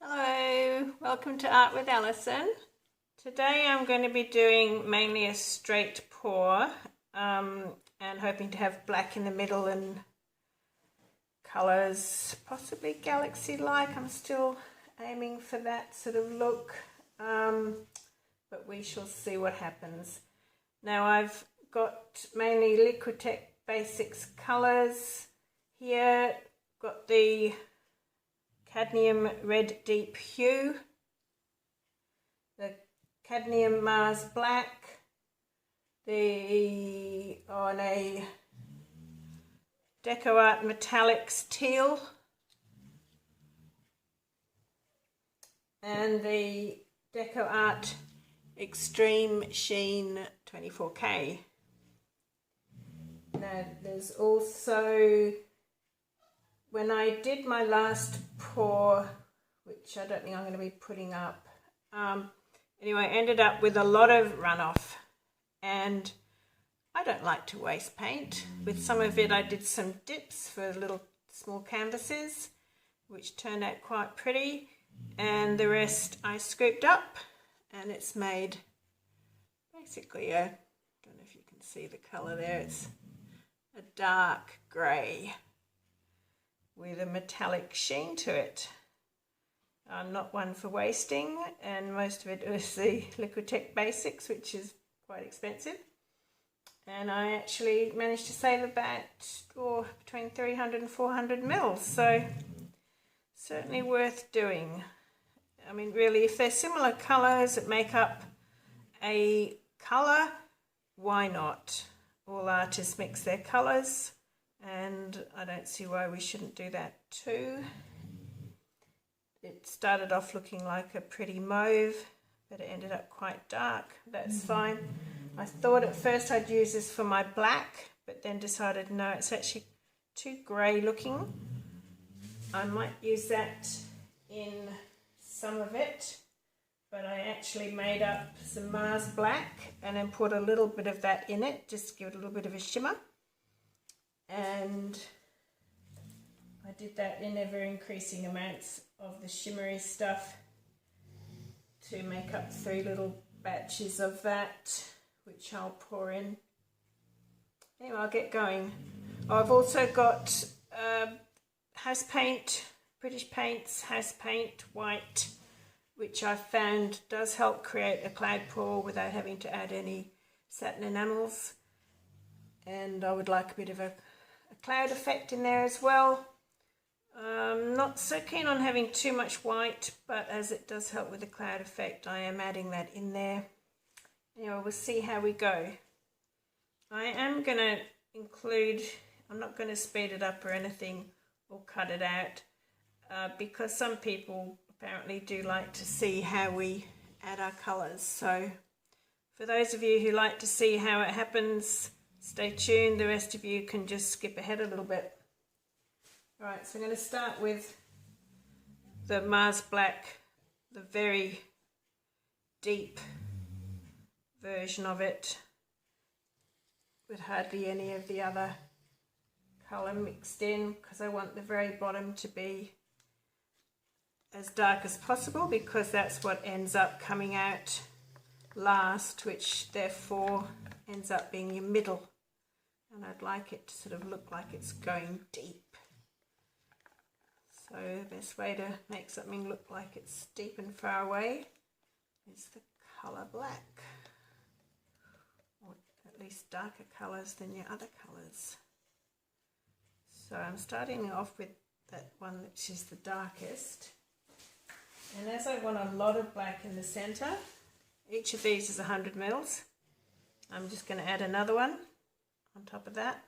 Hello, welcome to Art with Alison. Today I'm going to be doing mainly a straight pour and hoping to have black in the middle and colours possibly galaxy-like. I'm still aiming for that sort of look, but we shall see what happens. Now I've got mainly Liquitex Basics colours here, got the Cadnium Red Deep Hue, the Cadnium Mars Black, the DecoArt Metallics Teal, and the DecoArt Extreme Sheen 24K. Now there's also, when I did my last pour, which I don't think I'm going to be putting up, anyway, I ended up with a lot of runoff, and I don't like to waste paint. With some of it I did some dips for little small canvases, which turned out quite pretty, and the rest I scooped up, and it's made basically I don't know if you can see the colour there, it's a dark grey with a metallic sheen to it. I'm not one for wasting, and most of it is the Liquitex Basics, which is quite expensive. And I actually managed to save about between 300 and 400 mils, so certainly worth doing. I mean, really, if they're similar colours that make up a colour, why not? All artists mix their colours, and I don't see why we shouldn't do that too. It started off looking like a pretty mauve, but it ended up quite dark. That's fine. I thought at first I'd use this for my black, but then decided no, it's actually too grey looking. I might use that in some of it, but I actually made up some Mars Black and then put a little bit of that in it, just to give it a little bit of a shimmer. And I did that in ever increasing amounts of the shimmery stuff to make up 3 little batches of that, which I'll pour in. Anyway, I'll get going. I've also got house paint, British Paints house paint white, which I found does help create a cloud pour without having to add any satin enamels. And I would like a bit of a cloud effect in there as well. Not so keen on having too much white, but as it does help with the cloud effect, I am adding that in there. Anyway, we'll see how we go. I am going to include, I'm not going to speed it up or anything or cut it out, because some people apparently do like to see how we add our colours. So for those of you who like to see how it happens, stay tuned. The rest of you can just skip ahead a little bit. Alright, so I'm going to start with the Mars Black, the very deep version of it, with hardly any of the other colour mixed in, because I want the very bottom to be as dark as possible, because that's what ends up coming out last, which therefore ends up being your middle. And I'd like it to sort of look like it's going deep. So the best way to make something look like it's deep and far away is the colour black, or at least darker colours than your other colours. So I'm starting off with that one which is the darkest, and as I want a lot of black in the centre, each of these is 100 mils, I'm just going to add another one on top of that.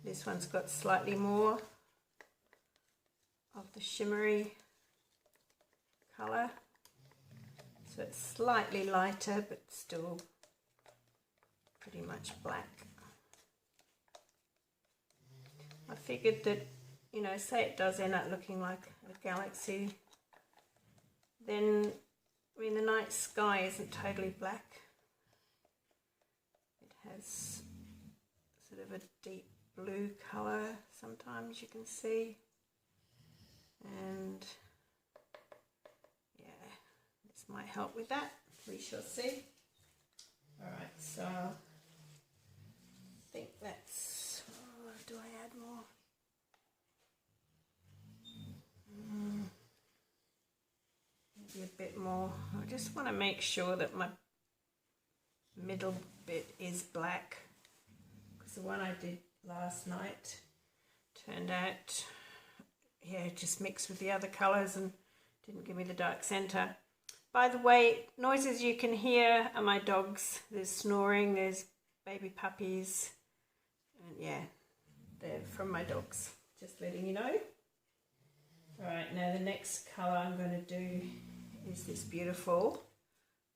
This one's got slightly more of the shimmery colour, so it's slightly lighter but still pretty much black. I figured that, you know, say it does end up looking like a galaxy, then, I mean, the night sky isn't totally black. It has sort of a deep blue colour sometimes, you can see. And yeah, this might help with that, we shall see. Alright, so I think that's, oh, do I add more? Maybe a bit more. I just want to make sure that my middle bit is black, because the one I did last night turned out, yeah, just mixed with the other colours and didn't give me the dark centre. By the way, noises you can hear are my dogs. There's snoring, there's baby puppies, and yeah, they're from my dogs, just letting you know. Alright, now the next colour I'm going to do is this beautiful,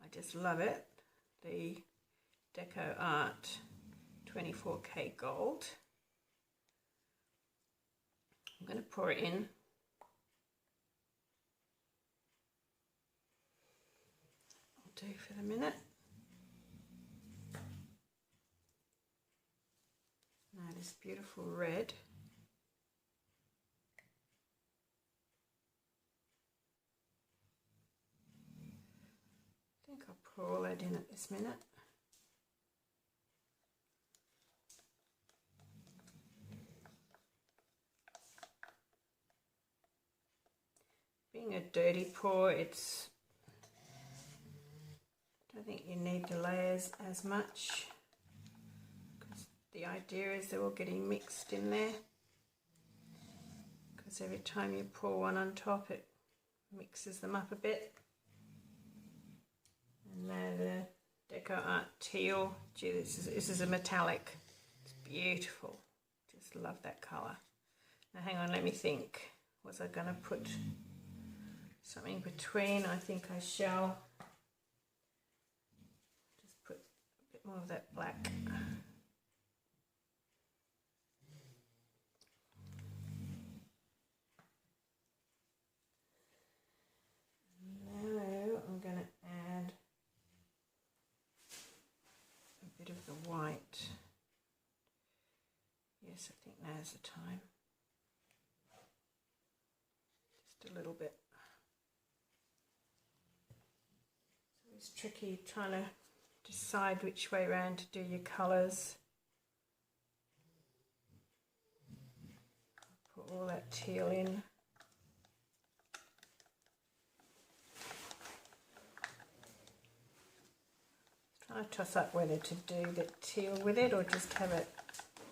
I just love it, the DecoArt 24K Gold. I'm going to pour it in. Do for the minute. Now this beautiful red. I think I'll pour all that in at this minute. Being a dirty pour, it's, I don't think you need the layers as much, because the idea is they're all getting mixed in there, because every time you pour one on top it mixes them up a bit. And now the DecoArt Teal, gee, this is a metallic, it's beautiful, just love that colour. Now hang on, let me think, was I going to put something between? I think I shall just put a bit more of that black. Now I'm going to add a bit of the white. Yes, I think now's the time. Just a little bit. It's tricky trying to decide which way around to do your colours. Put all that teal in. Trying to toss up whether to do the teal with it or just have it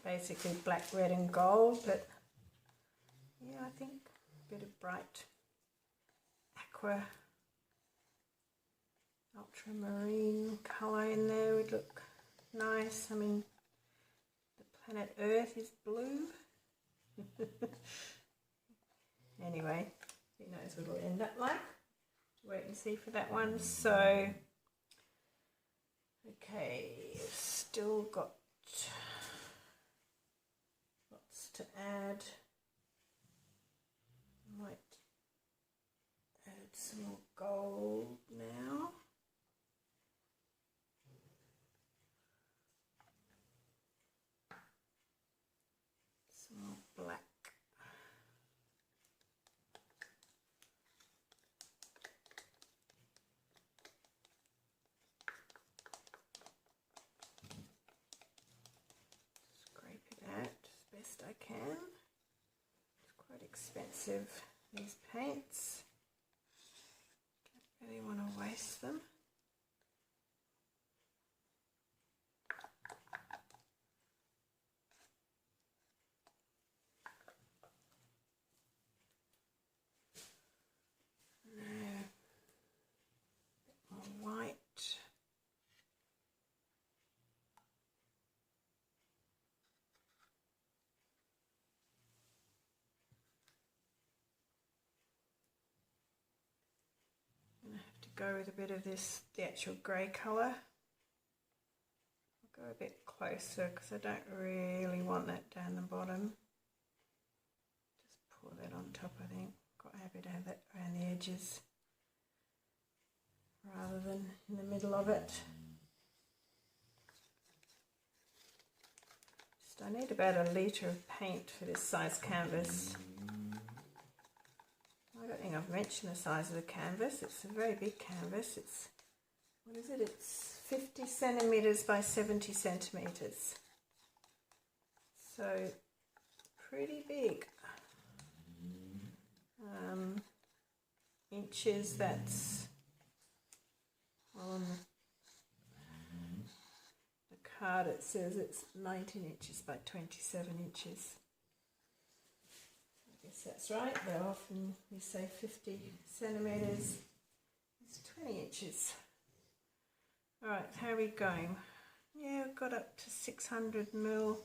basically black, red and gold, but yeah, I think a bit of bright aqua ultramarine colour in there would look nice. I mean, the planet Earth is blue. Anyway, who knows what it'll end up like. Wait and see for that one. So, okay, still got lots to add. Might add some more gold now. Black. Scrape it out as best I can. It's quite expensive, these paints. Don't really want to waste them. Go with a bit of this, the actual grey colour. I'll go a bit closer because I don't really want that down the bottom. Just pour that on top, I think. Quite happy to have that around the edges rather than in the middle of it. I need about 1 litre of paint for this size canvas. I don't think I've mentioned the size of the canvas. It's a very big canvas. It's, what is it? It's 50 centimetres by 70 centimetres. So pretty big. Inches, that's, well, on the card it says it's 19 inches by 27 inches. I guess that's right, though often you say 50 centimetres is 20 inches. Alright, how are we going? Yeah, we've got up to 600 mil.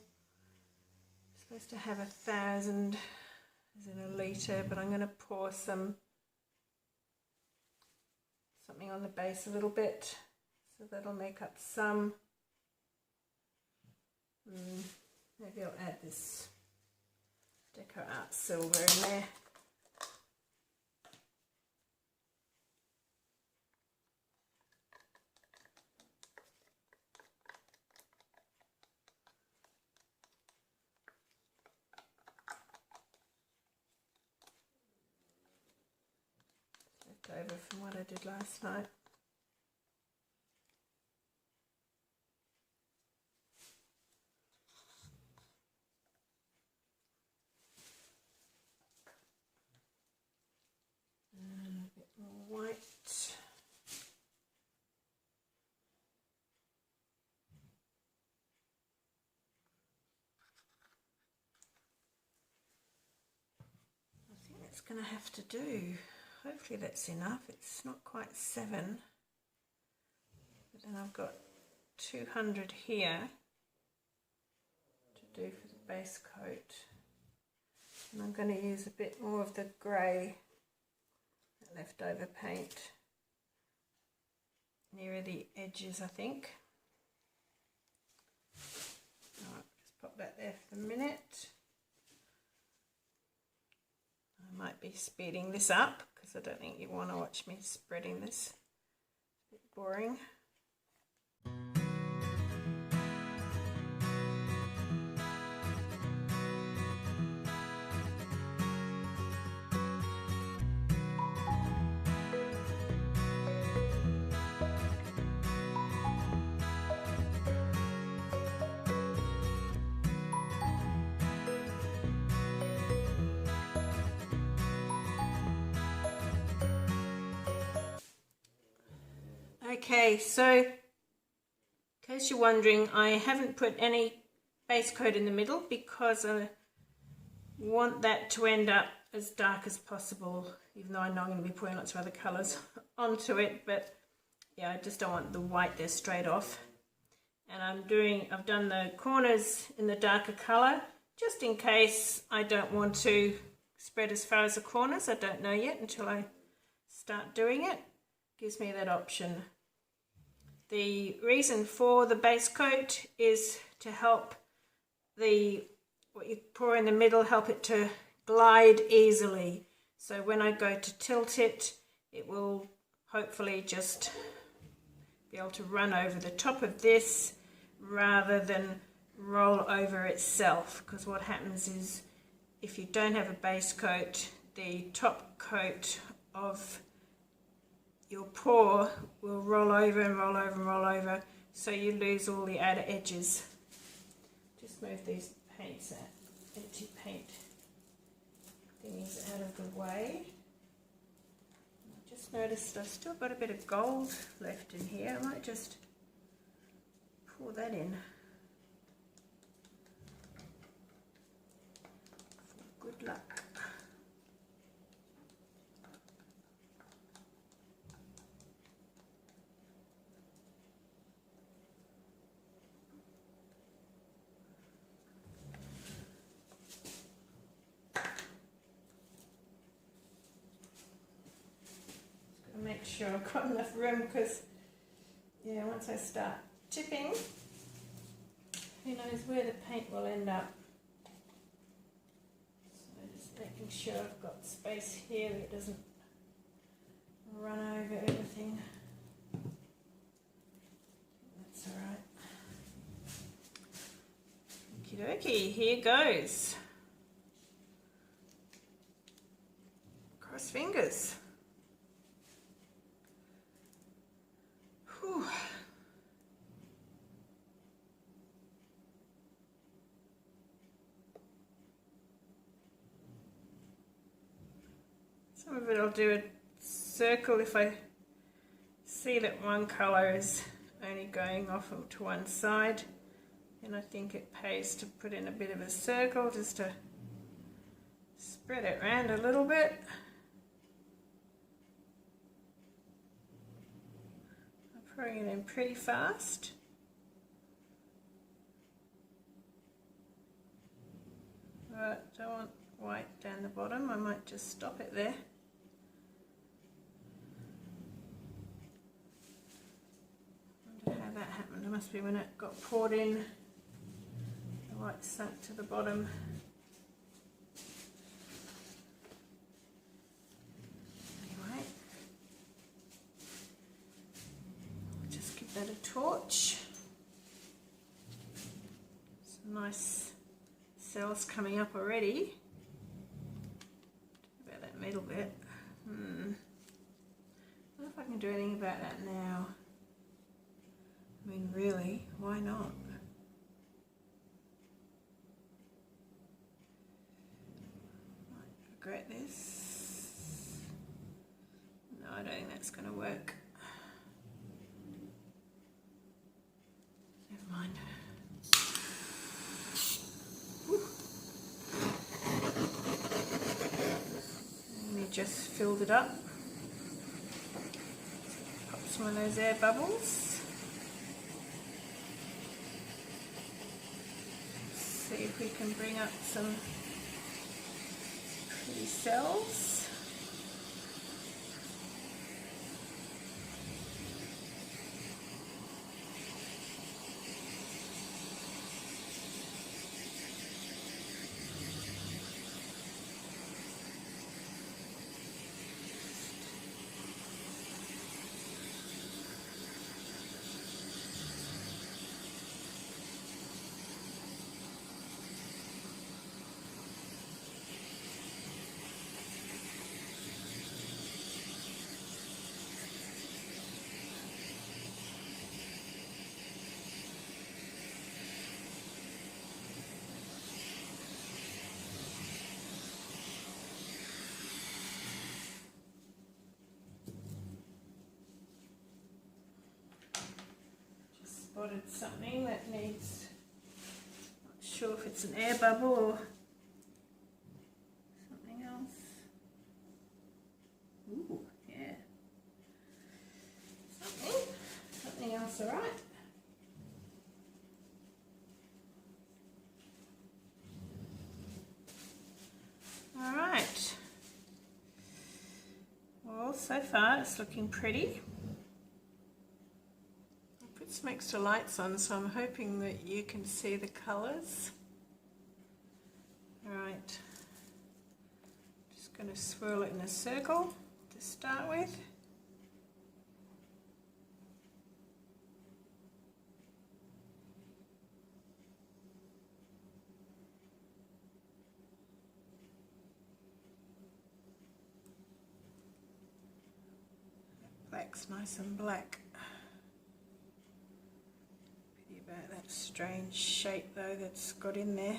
Supposed to have 1,000 as in 1 litre, but I'm going to pour something on the base a little bit, so that'll make up some. Maybe I'll add this DecoArt silver in there. Left over from what I did last night. Going to have to do. Hopefully that's enough. It's not quite 7, but then I've got 200 here to do for the base coat, and I'm going to use a bit more of the grey leftover paint nearer the edges, I think. Alright, just pop that there for a minute. I might be speeding this up because I don't think you want to watch me spreading this. It's a bit boring. Okay, so in case you're wondering, I haven't put any base coat in the middle because I want that to end up as dark as possible, even though I know I'm going to be putting lots of other colours onto it, but yeah, I just don't want the white there straight off. And I've done the corners in the darker colour, just in case I don't want to spread as far as the corners. I don't know yet until I start doing it. Gives me that option. The reason for the base coat is to help what you pour in the middle, help it to glide easily. So when I go to tilt it, it will hopefully just be able to run over the top of this rather than roll over itself. Because what happens is, if you don't have a base coat, the top coat of your pour will roll over and roll over and roll over, so you lose all the outer edges. Just move these paints out, empty paint thingies out of the way. I just noticed I've still got a bit of gold left in here. I might just pour that in for good luck. Make sure I've got enough room, because yeah, once I start tipping, who knows where the paint will end up. So just making sure I've got space here that it doesn't run over everything. That's alright. Okie Okay, here goes. Cross fingers. Whew. Some of it I'll do a circle if I see that one colour is only going off to one side, and I think it pays to put in a bit of a circle just to spread it around a little bit. I'm pouring it in pretty fast. Right, don't want white down the bottom, I might just stop it there. How that happened. It must be when it got poured in, the white sunk to the bottom. Anyway, I'll just give that a torch. Some nice cells coming up already. About that middle bit. I wonder if I can do anything about that now. I mean, really, why not? Might regret this. No, I don't think that's going to work. Never mind. Whew. And you just filled it up. Pop some of those air bubbles. See if we can bring up some pretty cells. Spotted something that needs, not sure if it's an air bubble or something else. Ooh, yeah. Something else, alright. Alright. Well, so far it's looking pretty. Some extra lights on, so I'm hoping that you can see the colours. Alright, just going to swirl it in a circle to start with. Black's nice and black. About that strange shape though that's got in there.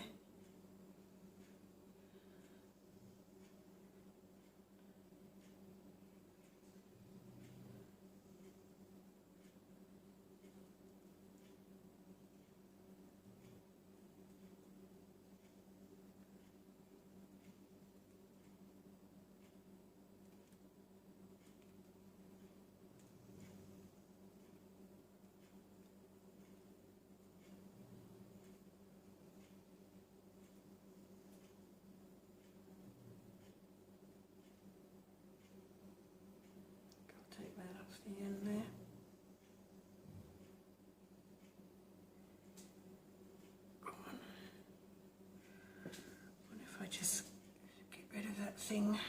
Take that off the end there. Come on. What if I just get rid of that thing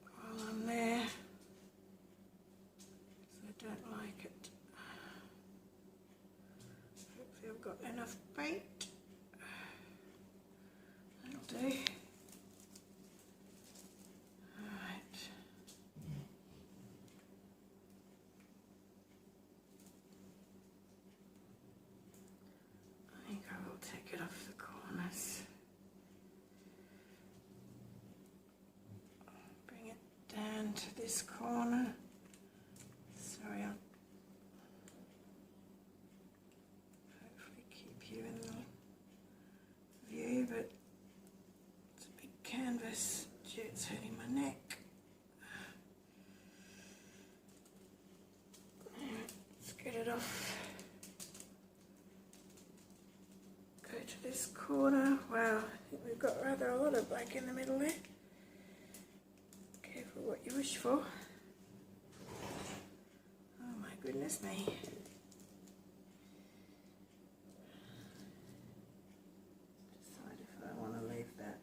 while I'm there? Because I don't like it. Hopefully got enough paint. That'll do. Alright. I think I will take it off the corners. Bring it down to this corner. Sorry, I'll hopefully keep you in the view, but it's a big canvas. Gee, it's hurting my neck. Let's get it off. Go to this corner. Wow, I think we've got rather a lot of black in the middle there. Careful what you wish for. Oh my goodness me. Decide if I want to leave that.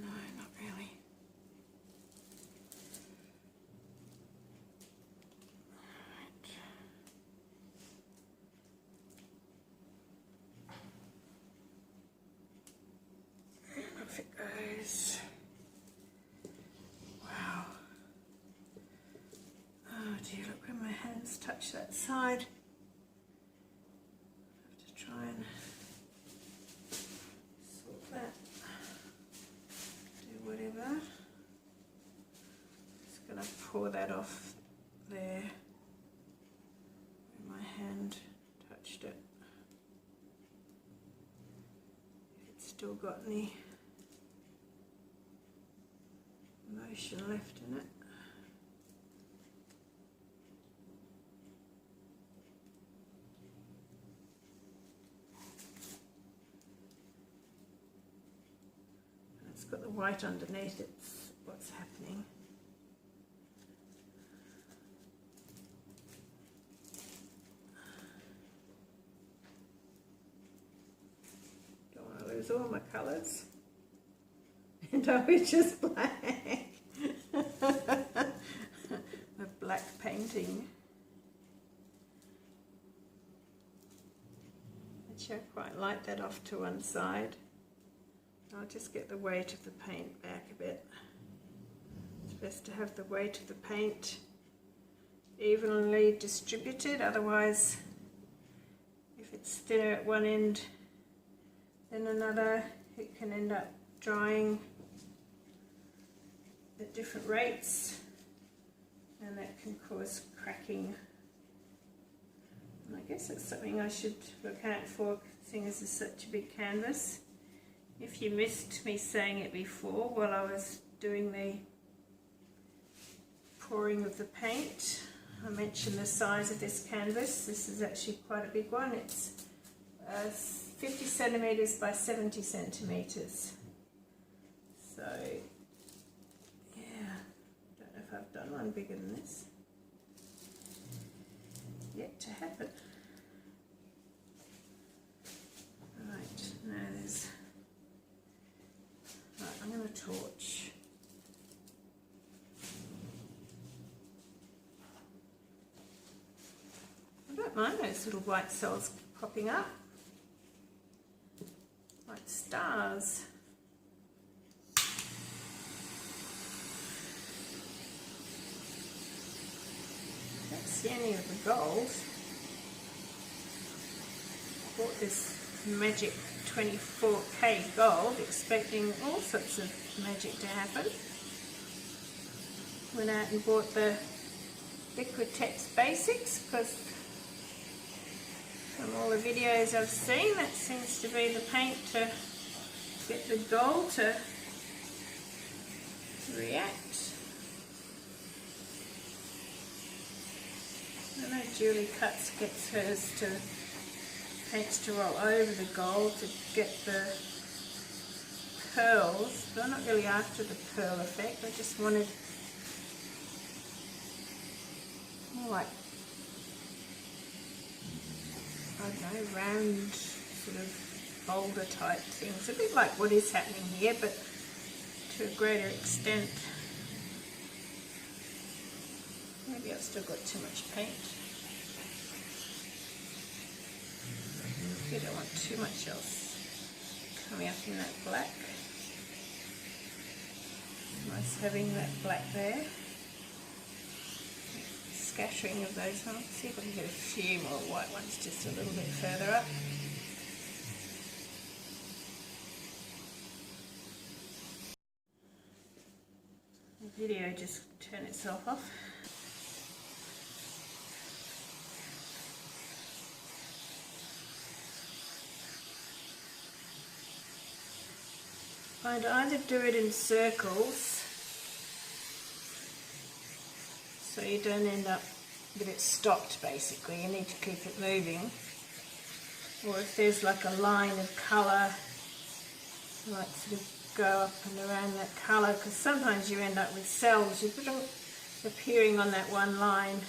No, not really. Alright. And off it goes. Wow. Oh dear, look when my hands touch that side. I have to try and sort that. Do whatever. Just gonna pour that off there where my hand touched it. If it's still got any motion left in it. And it's got the white underneath, it's what's happening. Don't want to lose all my colours. And I was just black. With black painting. Actually, I quite like that off to one side. I'll just get the weight of the paint back a bit. It's best to have the weight of the paint evenly distributed, otherwise if it's thinner at one end than another, it can end up drying at different rates, and that can cause cracking. And I guess it's something I should look out for, seeing as it's such a big canvas. If you missed me saying it before while I was doing the pouring of the paint, I mentioned the size of this canvas. This is actually quite a big one. It's 50 centimeters by 70 centimeters. So yeah, don't know if I've done one bigger than this. Yet to happen. Right, now there's... Right, I'm going to torch. I don't mind those little white cells popping up. Like stars. Don't see any of the gold. Bought this magic 24K gold, expecting all sorts of magic to happen. Went out and bought the Liquitex basics, because from all the videos I've seen, that seems to be the paint to get the gold to react. I know Julie gets hers to paints to roll over the gold to get the pearls, but I'm not really after the pearl effect. I just wanted more like, I don't know, round sort of boulder type things, a bit like what is happening here, but to a greater extent. Maybe I've still got too much paint. You don't want too much else coming up in that black. Nice having that black there. Scattering of those ones. See if I can get a few more white ones just a little bit further up. The video just turned itself off. I'd either do it in circles so you don't end up with it stopped basically, you need to keep it moving, or if there's like a line of colour, like sort of go up and around that colour, because sometimes you end up with cells appearing on that one line,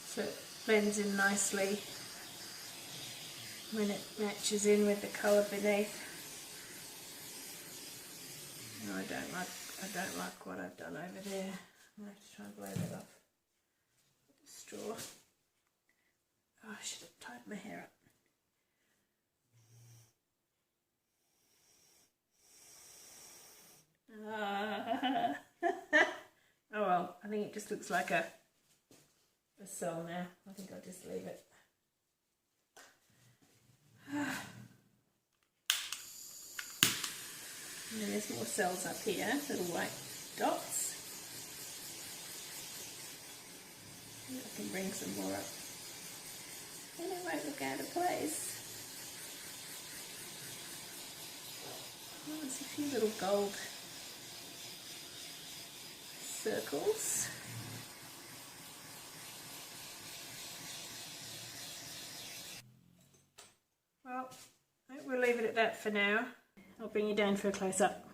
so it blends in nicely when it matches in with the colour beneath. No, I don't like what I've done over there. I'm going to have to try and blow that off with a straw. Oh, I should have tied my hair up. Oh well, I think it just looks like a cell now. I think I'll just leave it. And then there's more cells up here, little white dots. Maybe I can bring some more up. And it won't look out of place. Oh, there's a few little gold circles. Well, I think we'll leave it at that for now. I'll bring you down for a close-up.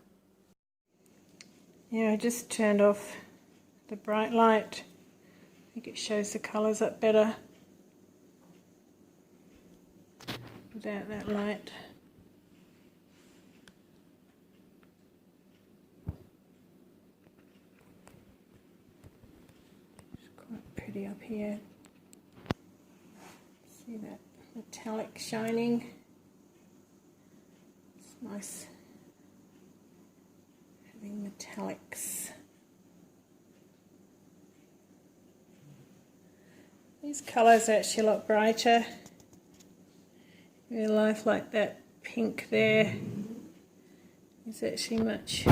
Yeah, I just turned off the bright light. I think it shows the colours up better without that light. It's quite pretty up here. See that metallic shining? Nice having metallics. These colours are actually a lot brighter in real life, like that pink there is actually much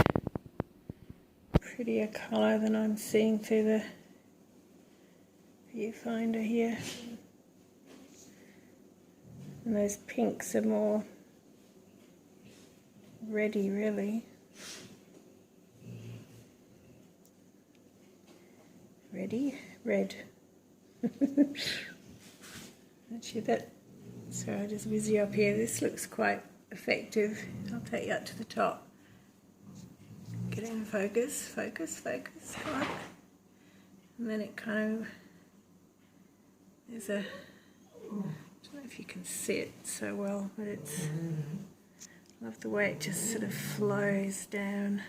prettier colour than I'm seeing through the viewfinder here. And those pinks are more reddy, really. Red. Actually, so I'll just whiz you up here. This looks quite effective. I'll take you up to the top. Get in focus. Come on. And then it kind of, there's a, I don't know if you can see it so well, but it's, I love the way it just sort of flows down.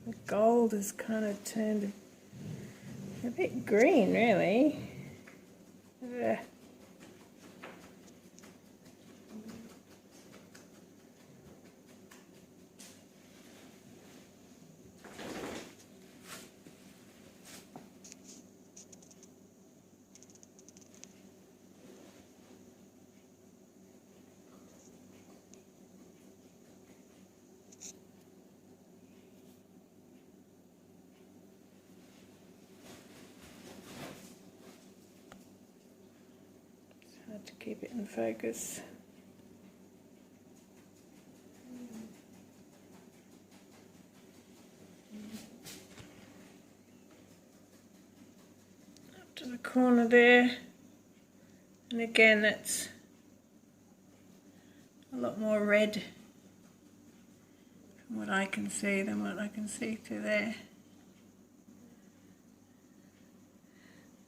The gold has kind of turned a bit green, really. Ugh. To keep it in focus. Up to the corner there, and again that's a lot more red from what I can see than what I can see through there.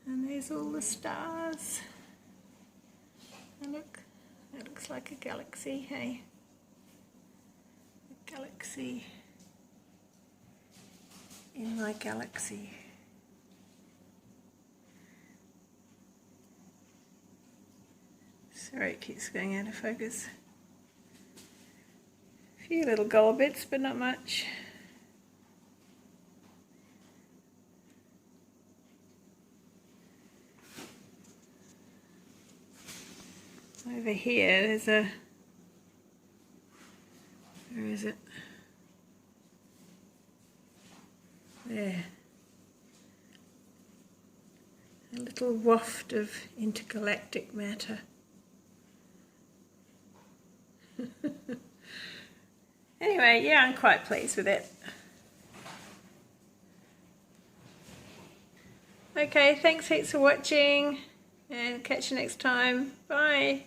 And there's all the stars. And look, that looks like a galaxy, hey? A galaxy in my galaxy. Sorry, it keeps going out of focus. A few little gold bits, but not much. Over here, there's a, where is it? There. A little waft of intergalactic matter. Anyway, yeah, I'm quite pleased with it. Okay, thanks heaps for watching, and catch you next time. Bye.